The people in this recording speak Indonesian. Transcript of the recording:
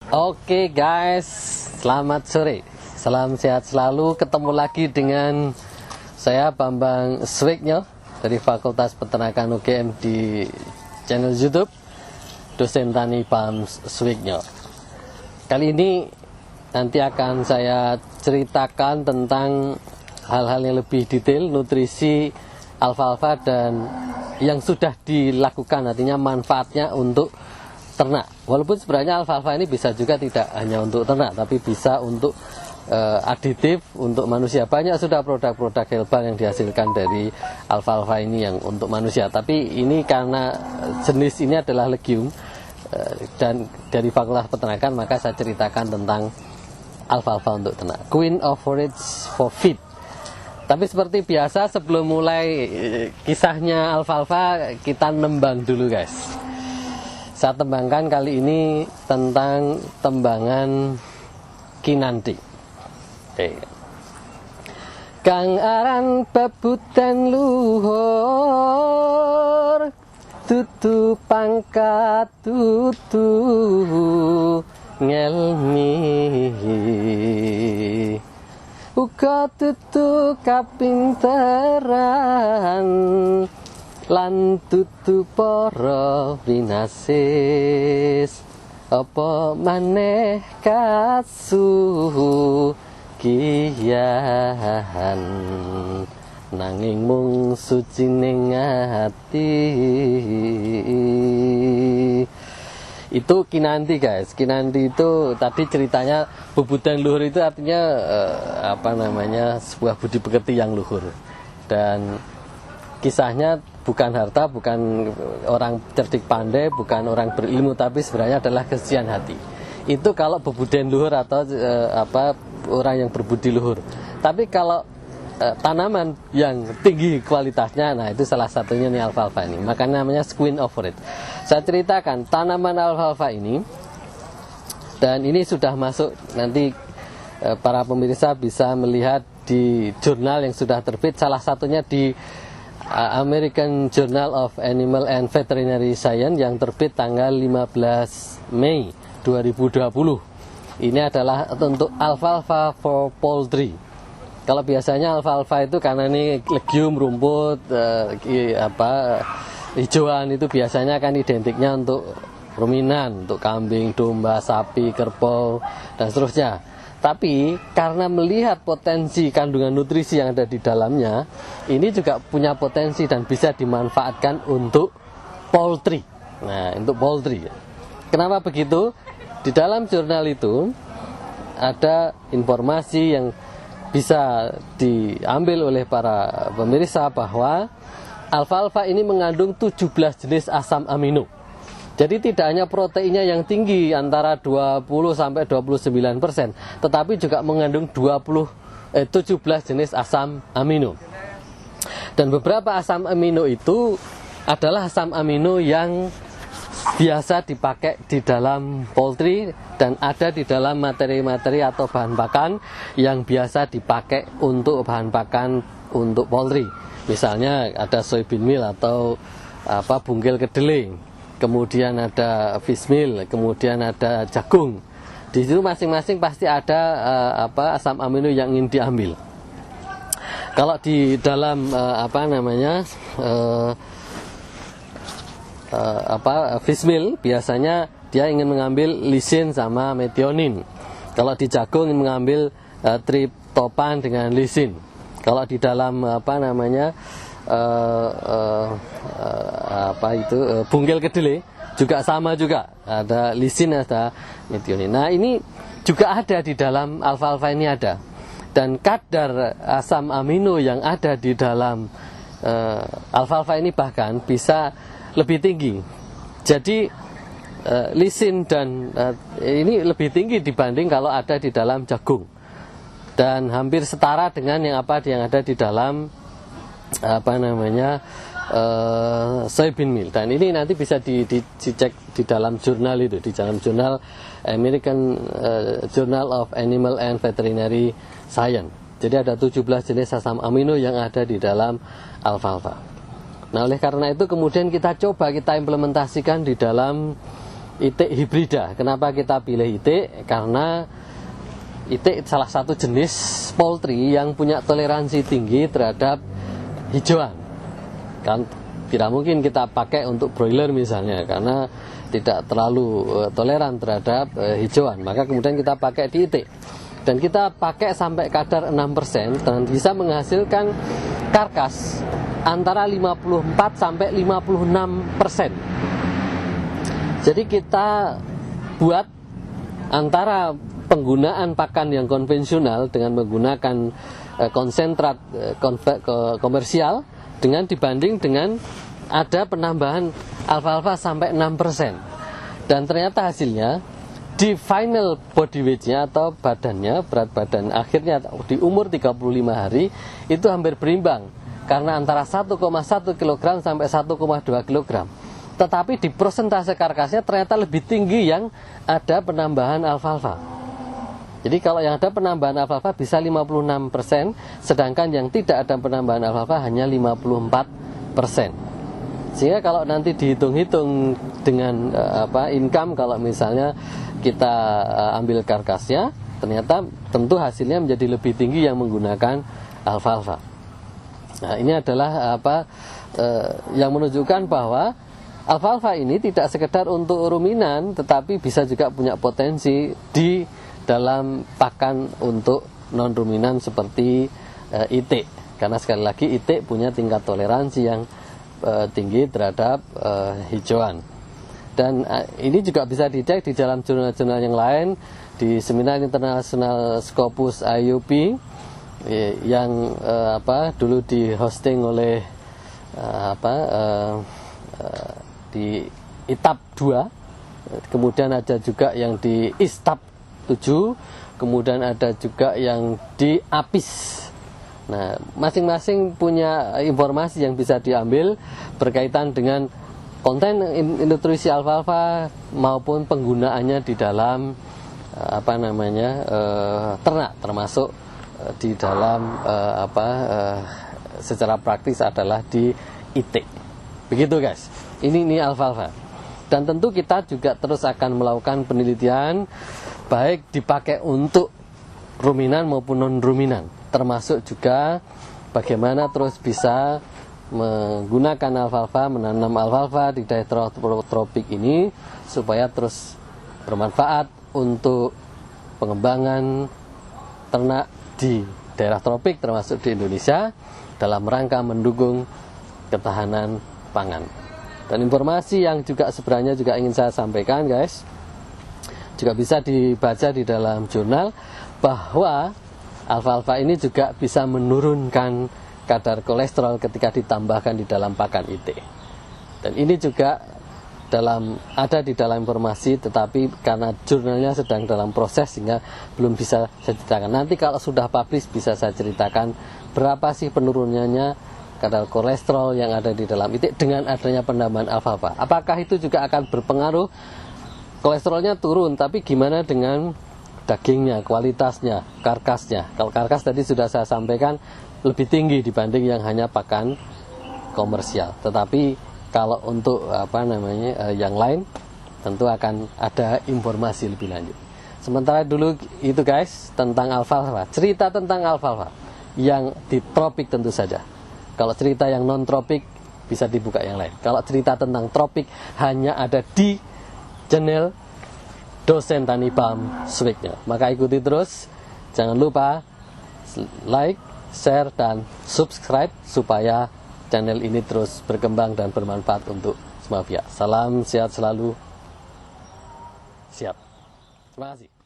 Oke guys, selamat sore. Salam sehat selalu. Ketemu lagi dengan saya Bambang Swigno dari Fakultas Peternakan UGM di channel YouTube Dosen Tani Bams Swigno. Kali ini nanti akan saya ceritakan tentang hal-hal yang lebih detail nutrisi alfalfa dan yang sudah dilakukan, artinya manfaatnya untuk ternak. Walaupun sebenarnya alfalfa ini bisa juga tidak hanya untuk ternak, tapi bisa untuk aditif untuk manusia. Banyak sudah produk-produk herbal yang dihasilkan dari alfalfa ini yang untuk manusia. Tapi ini karena jenis ini adalah legium dan dari Fakultas Peternakan, maka saya ceritakan tentang alfalfa untuk ternak. Queen of Forage for Feed. Tapi seperti biasa sebelum mulai kisahnya alfalfa, kita nembang dulu guys. Saya tembangkan kali ini tentang tembangan Kinanti. Oke. Kang aran bebutan luhur, tutu pangkat tutu ngelmi, uga tutu kapinteran lan tutu para winasis, apa maneh kasugihan nanging mung sucining ati. Itu Kinanti guys. Kinanti itu tadi ceritanya bebudan luhur itu artinya sebuah budi pekerti yang luhur. Dan kisahnya bukan harta, bukan orang cerdik pandai, bukan orang berilmu, tapi sebenarnya adalah kesucian hati. Itu kalau bebudan luhur atau orang yang berbudi luhur. Tapi kalau tanaman yang tinggi kualitasnya, nah itu salah satunya nih alfalfa ini. Makanya namanya Queen of Forage. Saya ceritakan tanaman alfalfa ini, dan ini sudah masuk, nanti para pemirsa bisa melihat di jurnal yang sudah terbit, salah satunya di American Journal of Animal and Veterinary Science yang terbit tanggal 15 Mei 2020. Ini adalah untuk alfalfa for poultry. Kalau biasanya alfalfa itu karena ini legium, rumput, hijauan, itu biasanya kan identiknya untuk ruminan, untuk kambing, domba, sapi, kerbau, dan seterusnya. Tapi karena melihat potensi kandungan nutrisi yang ada di dalamnya, ini juga punya potensi dan bisa dimanfaatkan untuk poultry. Nah, untuk poultry. Kenapa begitu? Di dalam jurnal itu ada informasi yang bisa diambil oleh para pemirsa bahwa alfalfa ini mengandung 17 jenis asam amino. Jadi tidak hanya proteinnya yang tinggi antara 20-29%, tetapi juga mengandung 17 jenis asam amino. Dan beberapa asam amino itu adalah asam amino yang biasa dipakai di dalam poultry dan ada di dalam materi-materi atau bahan pakan yang biasa dipakai untuk bahan pakan untuk poultry. Misalnya ada soybean meal atau bungkil kedelai, kemudian ada fish meal, kemudian ada jagung. Di situ masing-masing pasti ada asam amino yang ingin diambil. Kalau di dalam fish meal biasanya dia ingin mengambil lisin sama methionine. Kalau di jagung ingin mengambil triptopan dengan lisin. Kalau di dalam bungkil kedelai juga sama juga, ada lisin, ada methionine. Nah, ini juga ada di dalam alfalfa ini ada. Dan kadar asam amino yang ada di dalam alfalfa ini bahkan bisa lebih tinggi. Jadi lisin dan ini lebih tinggi dibanding kalau ada di dalam jagung, dan hampir setara dengan yang ada di dalam soybean meal. Dan ini nanti bisa dicek di dalam jurnal itu, di dalam jurnal American Journal of Animal and Veterinary Science. Jadi ada 17 jenis asam amino yang ada di dalam alfalfa. Nah, oleh karena itu kemudian kita implementasikan di dalam itik hibrida. Kenapa kita pilih itik? Karena itik salah satu jenis poultry yang punya toleransi tinggi terhadap hijauan. Kan tidak mungkin kita pakai untuk broiler misalnya, karena tidak terlalu toleran terhadap hijauan. Maka kemudian kita pakai di itik. Dan kita pakai sampai kadar 6% dan bisa menghasilkan karkas antara 54 sampai 56%. Jadi kita buat antara penggunaan pakan yang konvensional dengan menggunakan konsentrat komersial dengan dibanding dengan ada penambahan alfalfa sampai 6%. Dan ternyata hasilnya di final body weight-nya atau badannya, berat badan akhirnya di umur 35 hari itu hampir berimbang karena antara 1,1 kg sampai 1,2 kg. Tetapi di persentase karkasnya ternyata lebih tinggi yang ada penambahan alfalfa. Jadi kalau yang ada penambahan alfalfa bisa 56%, sedangkan yang tidak ada penambahan alfalfa hanya 54%. Sehingga kalau nanti dihitung-hitung dengan income, kalau misalnya kita ambil karkasnya, ternyata tentu hasilnya menjadi lebih tinggi yang menggunakan alfalfa. Nah, ini adalah yang menunjukkan bahwa alfalfa ini tidak sekedar untuk ruminan, tetapi bisa juga punya potensi di dalam pakan untuk non ruminan seperti itik. Karena sekali lagi itik punya tingkat toleransi yang tinggi terhadap hijauan. Dan ini juga bisa dicek di dalam jurnal-jurnal yang lain, di Seminar Internasional Scopus IUP yang dulu di hosting oleh di ITAP 2, kemudian ada juga yang di ISTAP 7, kemudian ada juga yang di APIS. Nah, masing-masing punya informasi yang bisa diambil berkaitan dengan konten nutrisi alfalfa maupun penggunaannya di dalam ternak, termasuk di dalam secara praktis adalah di itik. Begitu guys. Ini alfalfa. Dan tentu kita juga terus akan melakukan penelitian baik dipakai untuk ruminan maupun non ruminan, termasuk juga bagaimana terus bisa menggunakan alfalfa, menanam alfalfa di daerah tropik ini supaya terus bermanfaat untuk pengembangan ternak di daerah tropik termasuk di Indonesia dalam rangka mendukung ketahanan pangan. Dan informasi yang juga sebenarnya juga ingin saya sampaikan guys, juga bisa dibaca di dalam jurnal bahwa alfalfa ini juga bisa menurunkan kadar kolesterol ketika ditambahkan di dalam pakan itik. Dan ini juga ada di dalam informasi, tetapi karena jurnalnya sedang dalam proses sehingga belum bisa saya ceritakan. Nanti kalau sudah publish bisa saya ceritakan berapa sih penurunannya kadar kolesterol yang ada di dalam itik dengan adanya penambahan alfalfa. Apakah itu juga akan berpengaruh? Kolesterolnya turun, tapi gimana dengan dagingnya, kualitasnya, karkasnya? Kalau karkas tadi sudah saya sampaikan lebih tinggi dibanding yang hanya pakan komersial. Tetapi kalau untuk yang lain tentu akan ada informasi lebih lanjut. Sementara dulu itu guys tentang alfalfa, cerita tentang alfalfa yang di tropik tentu saja. Kalau cerita yang non tropik bisa dibuka yang lain. Kalau cerita tentang tropik hanya ada di channel Dosen Tani Paham Swignya. Maka ikuti terus, jangan lupa like, share, dan subscribe supaya channel ini terus berkembang dan bermanfaat untuk semua pihak. Salam sehat selalu. Siap. Terima kasih.